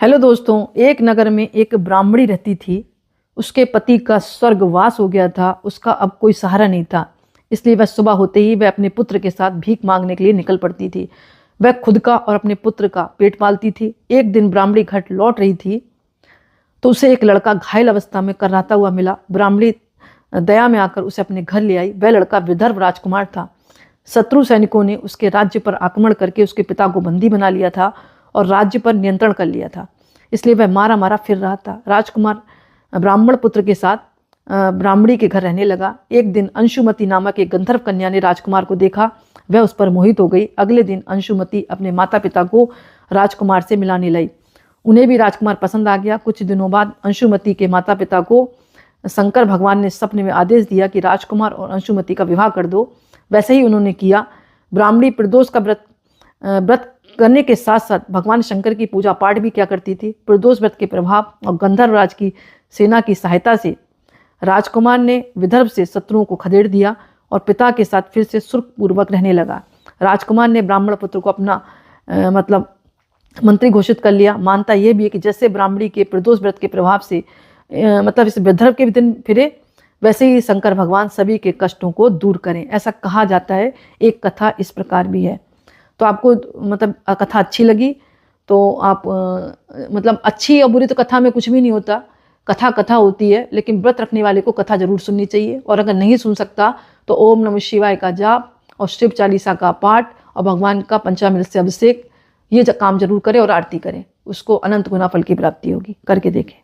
Hello दोस्तों, एक नगर में एक ब्राह्मणी रहती थी। उसके पति का स्वर्गवास हो गया था। उसका अब कोई सहारा नहीं था, इसलिए वह सुबह होते ही वह अपने पुत्र के साथ भीख मांगने के लिए निकल पड़ती थी। वह खुद का और अपने पुत्र का पेट पालती थी। एक दिन ब्राह्मणी घर लौट रही थी तो उसे एक लड़का घायल अवस्था में कराहता हुआ मिला। ब्राह्मणी दया में आकर उसे अपने घर ले आई। वह लड़का विदर्भ राजकुमार था। शत्रु सैनिकों ने उसके राज्य पर आक्रमण करके उसके पिता को बंदी बना लिया था और राज्य पर नियंत्रण कर लिया था, इसलिए वह मारा मारा फिर रहा था। राजकुमार ब्राह्मण पुत्र के साथ ब्राह्मणी के घर रहने लगा। एक दिन अंशुमती नामक एक गंधर्व कन्या ने राजकुमार को देखा। वह उस पर मोहित हो गई। अगले दिन अंशुमती अपने माता पिता को राजकुमार से मिलाने लाई। उन्हें भी राजकुमार पसंद आ गया। कुछ दिनों बाद अंशुमती के माता पिता को शंकर भगवान ने सपने में आदेश दिया कि राजकुमार और अंशुमती का विवाह कर दो। वैसे ही उन्होंने किया। ब्राह्मणी प्रदोष का व्रत करने के साथ साथ भगवान शंकर की पूजा पाठ भी किया करती थी। प्रदोष व्रत के प्रभाव और गंधर्वराज की सेना की सहायता से राजकुमार ने विदर्भ से शत्रुओं को खदेड़ दिया और पिता के साथ फिर से सुखपूर्वक रहने लगा। राजकुमार ने ब्राह्मण पुत्र को अपना मंत्री घोषित कर लिया। मानता यह भी है कि जैसे ब्राह्मणी के प्रदोष व्रत के प्रभाव से इस विदर्भ के दिन फिरे, वैसे ही शंकर भगवान सभी के कष्टों को दूर करें, ऐसा कहा जाता है। एक कथा इस प्रकार भी है। तो आपको कथा अच्छी लगी तो आप अच्छी और बुरी तो कथा में कुछ भी नहीं होता। कथा कथा होती है, लेकिन व्रत रखने वाले को कथा जरूर सुननी चाहिए। और अगर नहीं सुन सकता तो ओम नमः शिवाय का जाप और शिव चालीसा का पाठ और भगवान का पंचामृत से अभिषेक, ये काम जरूर करें और आरती करें। उसको अनंत गुना फल की प्राप्ति होगी। करके देखें।